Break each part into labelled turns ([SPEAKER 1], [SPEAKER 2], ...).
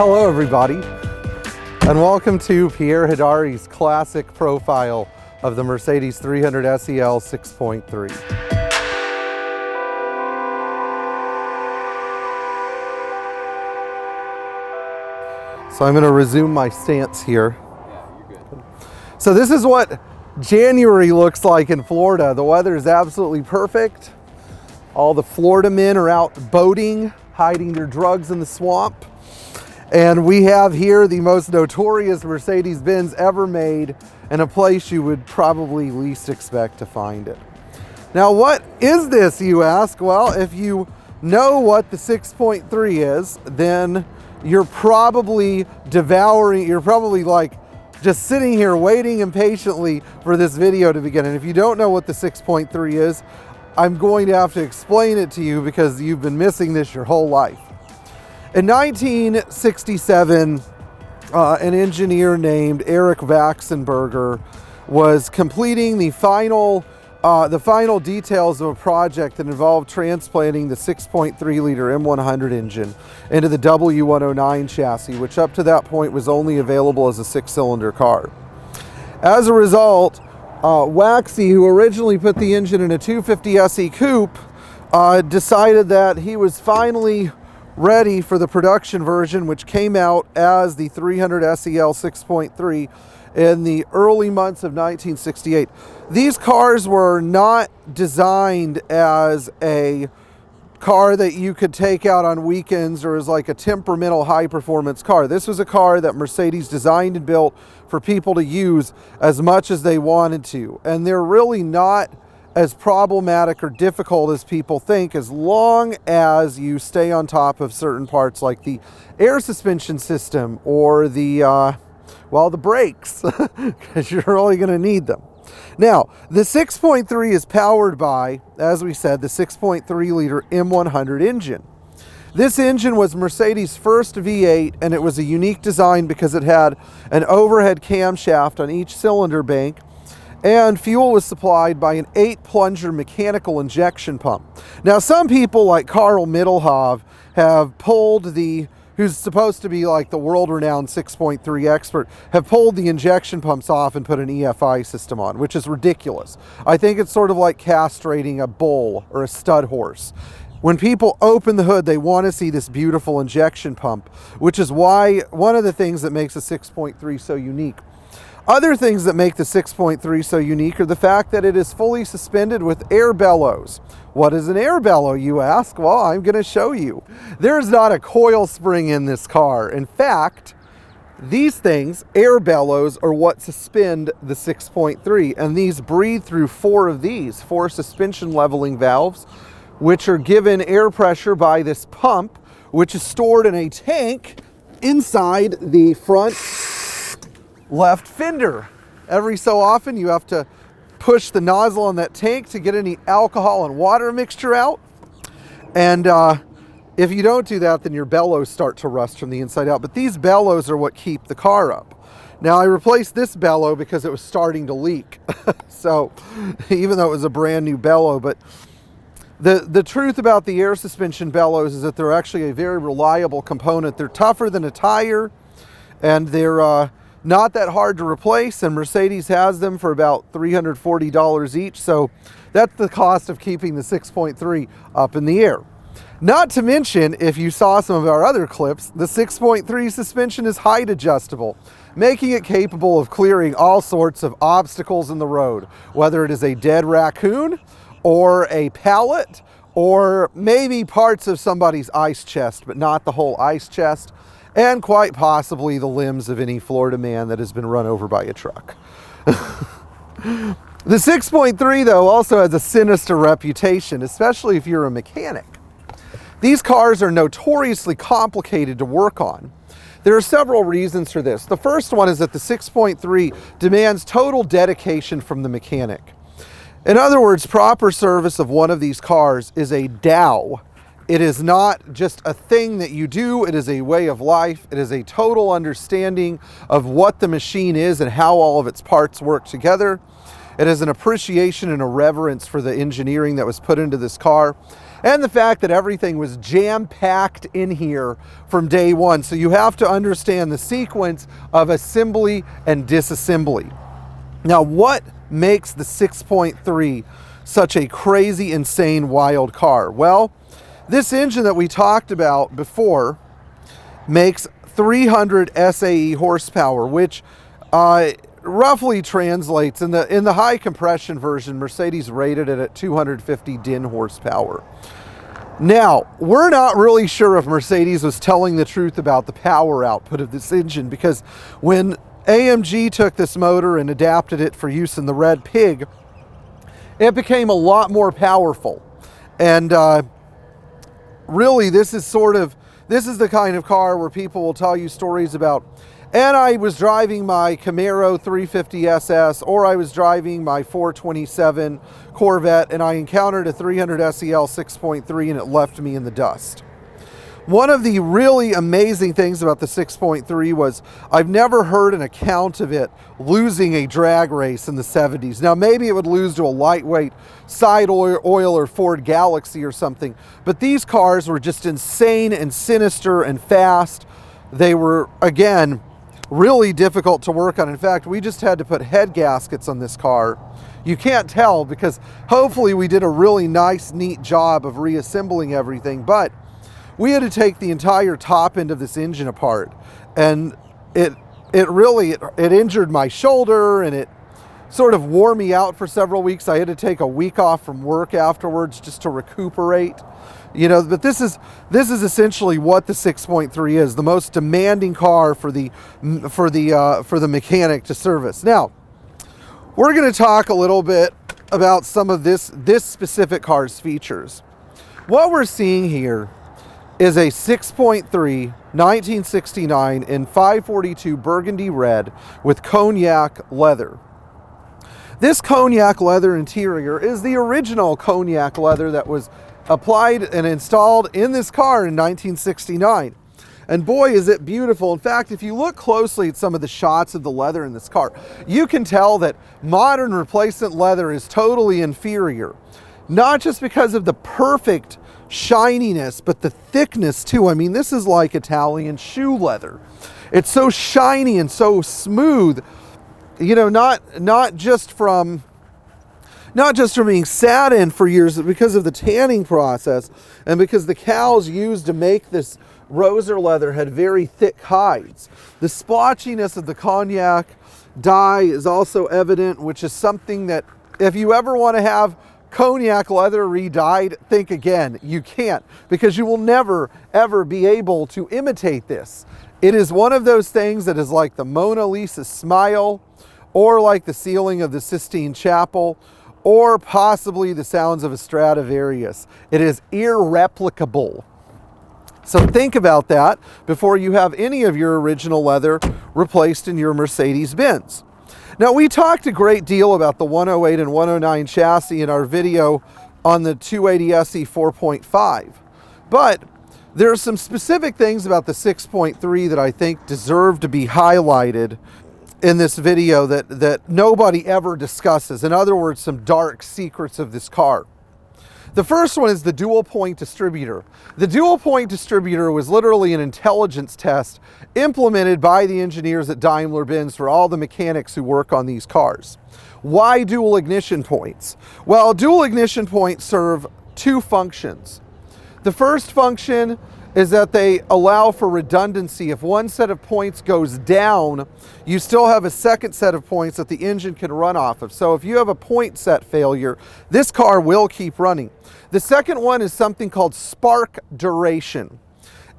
[SPEAKER 1] Hello everybody, and welcome to Pierre Hedary's classic profile of the Mercedes 300 SEL 6.3. So I'm going to resume my stance here.
[SPEAKER 2] Yeah, you're good.
[SPEAKER 1] So this is what January looks like in Florida. The weather is absolutely perfect. All the Florida men are out boating, hiding their drugs in the swamp. And we have here the most notorious Mercedes-Benz ever made in a place you would probably least expect to find it. Now, what is this, you ask? Well, if you know what the 6.3 is, then you're probably like just sitting here waiting impatiently for this video to begin. And if you don't know what the 6.3 is, I'm going to have to explain it to you because you've been missing this your whole life. In 1967, an engineer named Erich Waxenberger was completing the final details of a project that involved transplanting the 6.3-liter M100 engine into the W109 chassis, which up to that point was only available as a six-cylinder car. As a result, Waxy, who originally put the engine in a 250 SE coupe, decided that he was finally ready for the production version, which came out as the 300 SEL 6.3 in the early months of 1968. These cars were not designed as a car that you could take out on weekends or as like a temperamental high-performance car. This was a car that Mercedes designed and built for people to use as much as they wanted to. And they're really not as problematic or difficult as people think, as long as you stay on top of certain parts like the air suspension system or the brakes, because you're really going to need them. Now, the 6.3 is powered by, as we said, the 6.3-liter M100 engine. This engine was Mercedes' first V8, and it was a unique design because it had an overhead camshaft on each cylinder bank, and fuel was supplied by an 8-plunger mechanical injection pump. Now, some people like Carl Middelhoff have pulled who's supposed to be like the world-renowned 6.3 expert, have pulled the injection pumps off and put an EFI system on, which is ridiculous. I think it's sort of like castrating a bull or a stud horse. When people open the hood, they want to see this beautiful injection pump, which is why one of the things that makes a 6.3 so unique. Other things that make the 6.3 so unique are the fact that it is fully suspended with air bellows. What is an air bellow, you ask? Well, I'm going to show you. There's not a coil spring in this car. In fact, these things, air bellows, are what suspend the 6.3, and these breathe through four suspension leveling valves, which are given air pressure by this pump, which is stored in a tank inside the front left fender. Every so often you have to push the nozzle on that tank to get any alcohol and water mixture out. And if you don't do that, then your bellows start to rust from the inside out. But these bellows are what keep the car up. Now, I replaced this bellow because it was starting to leak. So even though it was a brand new bellow, but the truth about the air suspension bellows is that they're actually a very reliable component. They're tougher than a tire, and they're not that hard to replace, and Mercedes has them for about $340 each, so that's the cost of keeping the 6.3 up in the air. Not to mention, if you saw some of our other clips, the 6.3 suspension is height adjustable, making it capable of clearing all sorts of obstacles in the road, whether it is a dead raccoon or a pallet or maybe parts of somebody's ice chest, but not the whole ice chest, and quite possibly the limbs of any Florida man that has been run over by a truck. The 6.3, though, also has a sinister reputation, especially if you're a mechanic. These cars are notoriously complicated to work on. There are several reasons for this. The first one is that the 6.3 demands total dedication from the mechanic. In other words, proper service of one of these cars is a Tao. It is not just a thing that you do, it is a way of life. It is a total understanding of what the machine is and how all of its parts work together. It is an appreciation and a reverence for the engineering that was put into this car. and the fact that everything was jam-packed in here from day one. So you have to understand the sequence of assembly and disassembly. Now, what makes the 6.3 such a crazy, insane, wild car? Well, this engine that we talked about before makes 300 SAE horsepower, which roughly translates, in the high compression version, Mercedes rated it at 250 DIN horsepower. Now, we're not really sure if Mercedes was telling the truth about the power output of this engine, because when AMG took this motor and adapted it for use in the Red Pig, it became a lot more powerful. And really, this is the kind of car where people will tell you stories about, and I was driving my Camaro 350 SS, or I was driving my 427 Corvette, and I encountered a 300 SEL 6.3 and it left me in the dust. One of the really amazing things about the 6.3 was I've never heard an account of it losing a drag race in the 70s. Now, maybe it would lose to a lightweight side oil or Ford Galaxy or something, but these cars were just insane and sinister and fast. They were, again, really difficult to work on. In fact, we just had to put head gaskets on this car. You can't tell because hopefully we did a really nice, neat job of reassembling everything, but we had to take the entire top end of this engine apart, and it injured my shoulder, and it sort of wore me out for several weeks. I had to take a week off from work afterwards just to recuperate. You know, but this is essentially what the 6.3 is, the most demanding car for the mechanic to service. Now, we're going to talk a little bit about some of this specific car's features. What we're seeing here is a 6.3 1969 in 542 burgundy red with cognac leather. This cognac leather interior is the original cognac leather that was applied and installed in this car in 1969. And boy, is it beautiful. In fact, if you look closely at some of the shots of the leather in this car, you can tell that modern replacement leather is totally inferior. Not just because of the perfect shininess, but the thickness too. I mean, this is like Italian shoe leather. It's so shiny and so smooth, you know, not just from being sat in for years, but because of the tanning process, and because the cows used to make this roser leather had very thick hides. The splotchiness of the cognac dye is also evident, which is something that if you ever want to have cognac leather re-dyed, think again. You can't, because you will never ever be able to imitate this. It is one of those things that is like the Mona Lisa smile, or like the ceiling of the Sistine Chapel, or possibly the sounds of a Stradivarius. It is irreplicable. So think about that before you have any of your original leather replaced in your Mercedes-Benz. Now, we talked a great deal about the 108 and 109 chassis in our video on the 280 SE 4.5, but there are some specific things about the 6.3 that I think deserve to be highlighted in this video that nobody ever discusses. In other words, some dark secrets of this car. The first one is the dual point distributor. The dual point distributor was literally an intelligence test implemented by the engineers at Daimler-Benz for all the mechanics who work on these cars. Why dual ignition points? Well, dual ignition points serve two functions. The first function is that they allow for redundancy. If one set of points goes down, you still have a second set of points that the engine can run off of. So if you have a point set failure, this car will keep running. The second one is something called spark duration.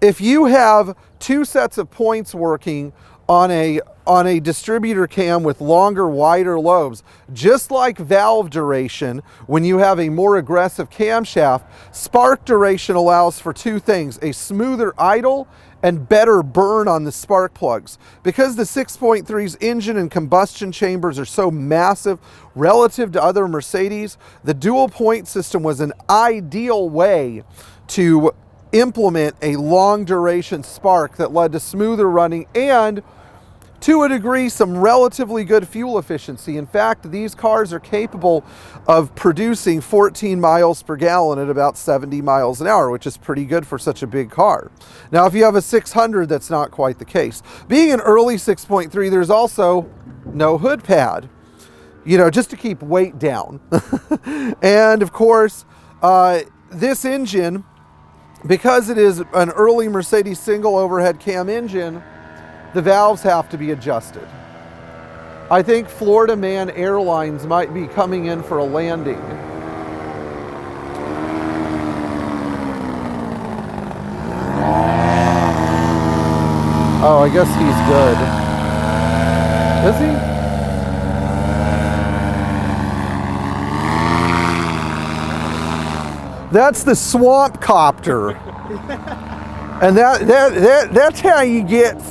[SPEAKER 1] If you have two sets of points working on a distributor cam with longer, wider lobes, just like valve duration, when you have a more aggressive camshaft, spark duration allows for two things: a smoother idle and better burn on the spark plugs. Because the 6.3's engine and combustion chambers are so massive relative to other Mercedes, the dual point system was an ideal way to implement a long duration spark that led to smoother running and to a degree, some relatively good fuel efficiency. In fact, these cars are capable of producing 14 miles per gallon at about 70 miles an hour, which is pretty good for such a big car. Now, if you have a 600, that's not quite the case. Being an early 6.3, there's also no hood pad, you know, just to keep weight down. And of course, this engine, because it is an early Mercedes single overhead cam engine, the valves have to be adjusted. I think Florida Man Airlines might be coming in for a landing. Oh, I guess he's good. Is he? That's the swamp copter. And that's how you get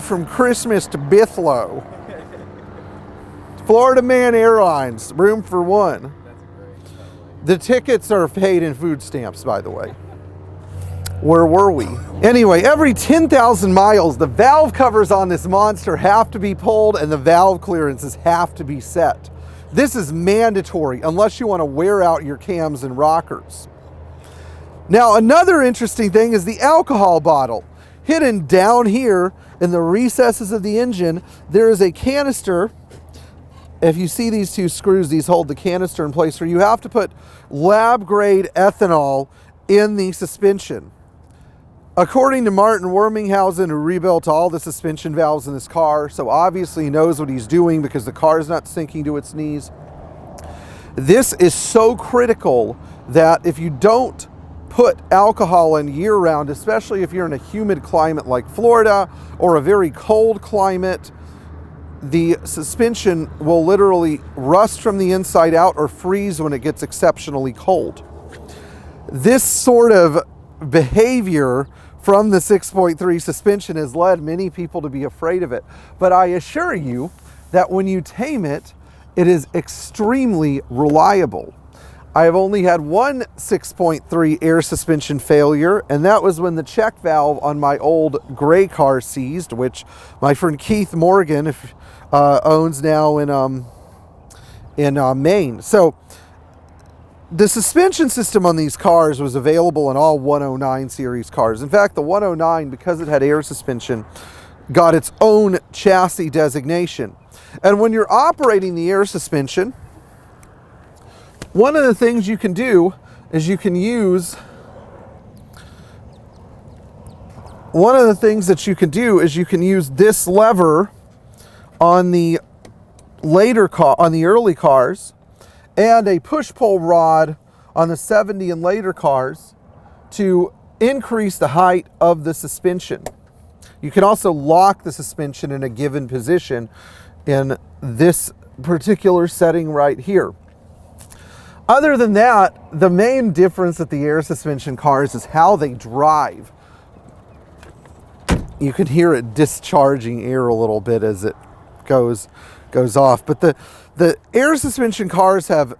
[SPEAKER 1] from Christmas to Bithlow. Florida Man Airlines, room for one. The tickets are paid in food stamps, by the way. Where were we? Anyway, every 10,000 miles, the valve covers on this monster have to be pulled and the valve clearances have to be set. This is mandatory unless you want to wear out your cams and rockers. Now, another interesting thing is the alcohol bottle. Hidden down here in the recesses of the engine, there is a canister. If you see these two screws, these hold the canister in place, or you have to put lab-grade ethanol in the suspension. According to Martin Worminghausen, who rebuilt all the suspension valves in this car, so obviously he knows what he's doing because the car is not sinking to its knees. This is so critical that if you don't put alcohol in year-round, especially if you're in a humid climate like Florida or a very cold climate, the suspension will literally rust from the inside out or freeze when it gets exceptionally cold. This sort of behavior from the 6.3 suspension has led many people to be afraid of it. But I assure you that when you tame it, it is extremely reliable. I have only had one 6.3 air suspension failure, and that was when the check valve on my old gray car seized, which my friend Keith Morgan owns now in Maine. So the suspension system on these cars was available in all 109 series cars. In fact, the 109, because it had air suspension, got its own chassis designation. And when you're operating the air suspension, one of the things you can do is you can use this lever on the early cars and a push-pull rod on the 70 and later cars to increase the height of the suspension. You can also lock the suspension in a given position in this particular setting right here. Other than that, the main difference with the air suspension cars is how they drive. You can hear it discharging air a little bit as it goes off. But the air suspension cars have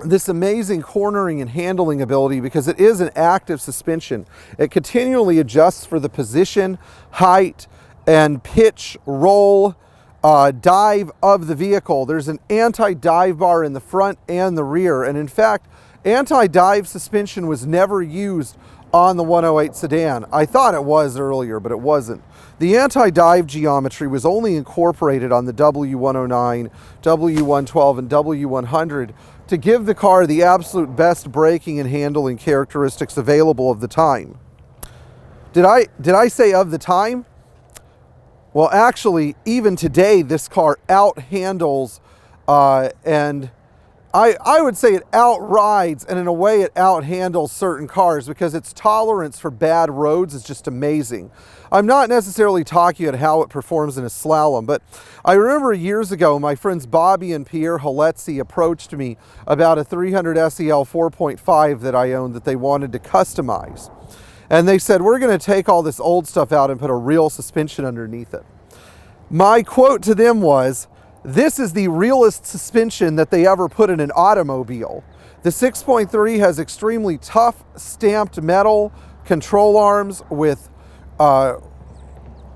[SPEAKER 1] this amazing cornering and handling ability because it is an active suspension. It continually adjusts for the position, height, and pitch, roll, dive of the vehicle. There's an anti-dive bar in the front and the rear. And in fact, anti-dive suspension was never used on the 108 sedan. I thought it was earlier, but it wasn't. The anti-dive geometry was only incorporated on the W109, W112, and W100 to give the car the absolute best braking and handling characteristics available of the time. Did I say of the time? Well, actually, even today, this car out-handles and I would say it outrides, and in a way it out-handles certain cars because its tolerance for bad roads is just amazing. I'm not necessarily talking about how it performs in a slalom, but I remember years ago, my friends Bobby and Pierre Hedary approached me about a 300 SEL 4.5 that I owned that they wanted to customize. And they said, we're going to take all this old stuff out and put a real suspension underneath it. My quote to them was, this is the realest suspension that they ever put in an automobile. The 6.3 has extremely tough stamped metal control arms with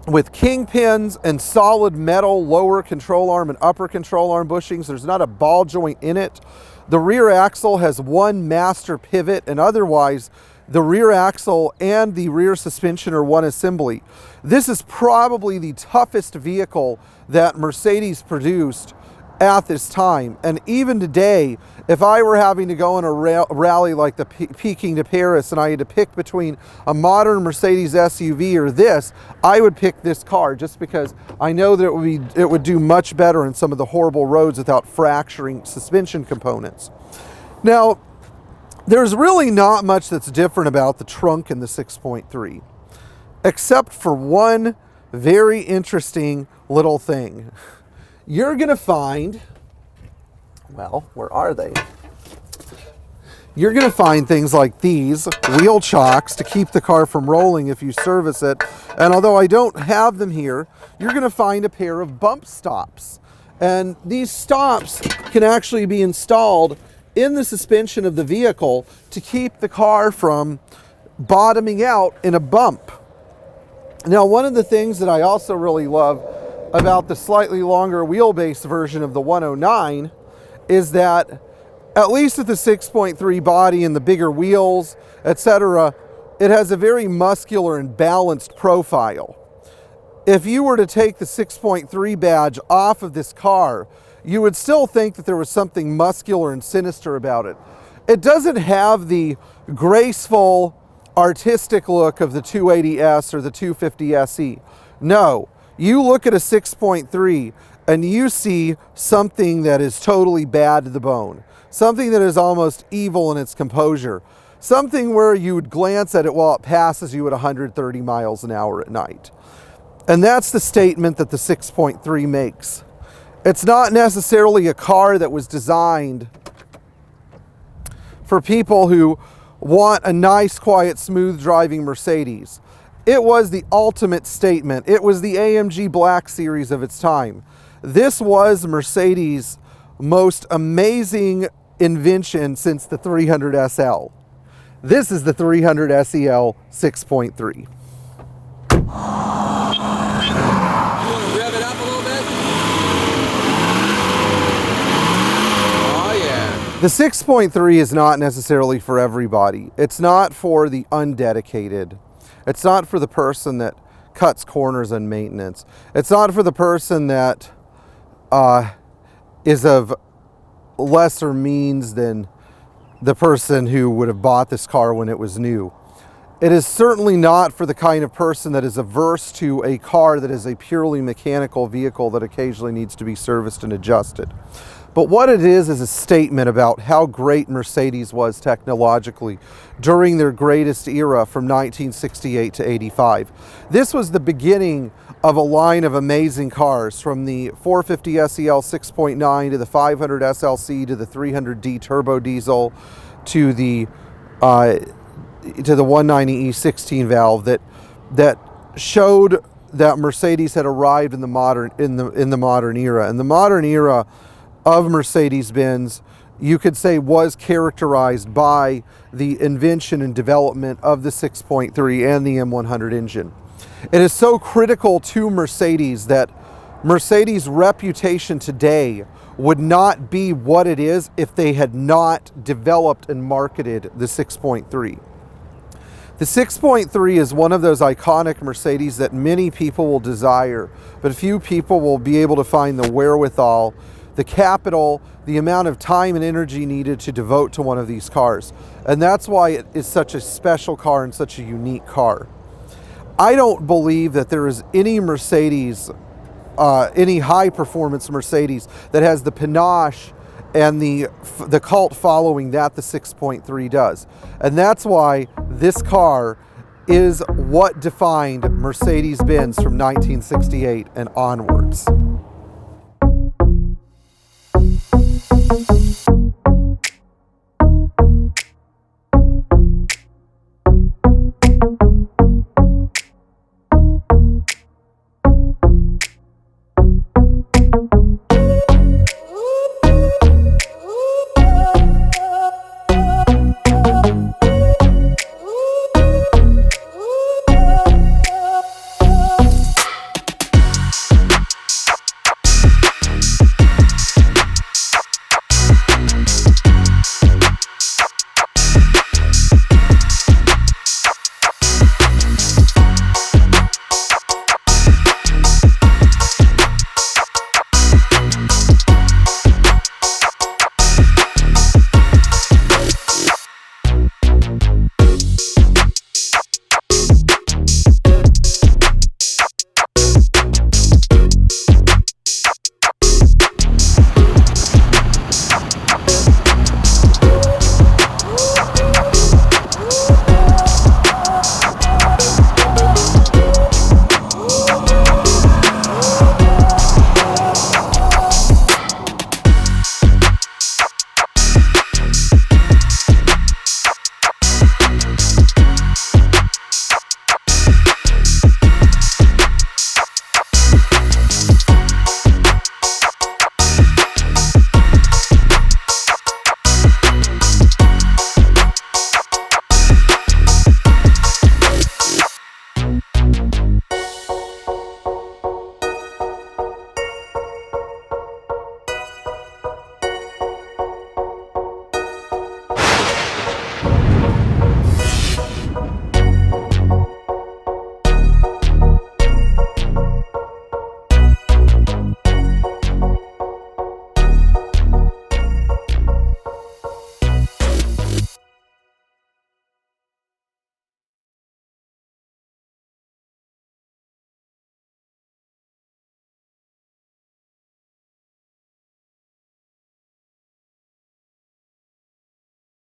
[SPEAKER 1] with kingpins and solid metal lower control arm and upper control arm bushings. There's not a ball joint in it. The rear axle has one master pivot, and otherwise the rear axle and the rear suspension are one assembly. This is probably the toughest vehicle that Mercedes produced at this time. And even today, if I were having to go on a rally like the Peking to Paris and I had to pick between a modern Mercedes SUV or this, I would pick this car just because I know that it would do much better in some of the horrible roads without fracturing suspension components. Now, there's really not much that's different about the trunk in the 6.3, except for one very interesting little thing. You're going to find, well, where are they? You're going to find things like these wheel chocks to keep the car from rolling if you service it. And although I don't have them here, you're going to find a pair of bump stops. And these stops can actually be installed in the suspension of the vehicle to keep the car from bottoming out in a bump. Now, one of the things that I also really love about the slightly longer wheelbase version of the 109 is that, at least with the 6.3 body and the bigger wheels, etc., it has a very muscular and balanced profile. If you were to take the 6.3 badge off of this car, you would still think that there was something muscular and sinister about it. It doesn't have the graceful, artistic look of the 280S or the 250 SE. No. You look at a 6.3 and you see something that is totally bad to the bone, something that is almost evil in its composure, something where you would glance at it while it passes you at 130 miles an hour at night. And that's the statement that the 6.3 makes. It's not necessarily a car that was designed for people who want a nice, quiet, smooth driving Mercedes. It was the ultimate statement. It was the AMG Black series of its time. This was Mercedes' most amazing invention since the 300 SL. This is the 300 SEL 6.3.
[SPEAKER 2] You want to rev it up a little bit? Oh yeah.
[SPEAKER 1] The 6.3 is not necessarily for everybody. It's not for the undedicated. It's not for the person that cuts corners on maintenance. It's not for the person that is of lesser means than the person who would have bought this car when it was new. It is certainly not for the kind of person that is averse to a car that is a purely mechanical vehicle that occasionally needs to be serviced and adjusted. But what it is a statement about how great Mercedes was technologically during their greatest era from 1968 to 85. This was the beginning of a line of amazing cars, from the 450 SEL 6.9 to the 500 SLC to the 300D turbo diesel to the 190E 16 valve that showed that Mercedes had arrived in the modern era. And the modern era of Mercedes-Benz, you could say, was characterized by the invention and development of the 6.3 and the M100 engine. It is so critical to Mercedes that Mercedes' reputation today would not be what it is if they had not developed and marketed the 6.3. The 6.3 is one of those iconic Mercedes that many people will desire, but few people will be able to find the wherewithal, the capital, the amount of time and energy needed to devote to one of these cars. And that's why it is such a special car and such a unique car. I don't believe that there is any Mercedes, any high performance Mercedes that has the panache and the cult following that the 6.3 does. And that's why this car is what defined Mercedes-Benz from 1968 and onwards.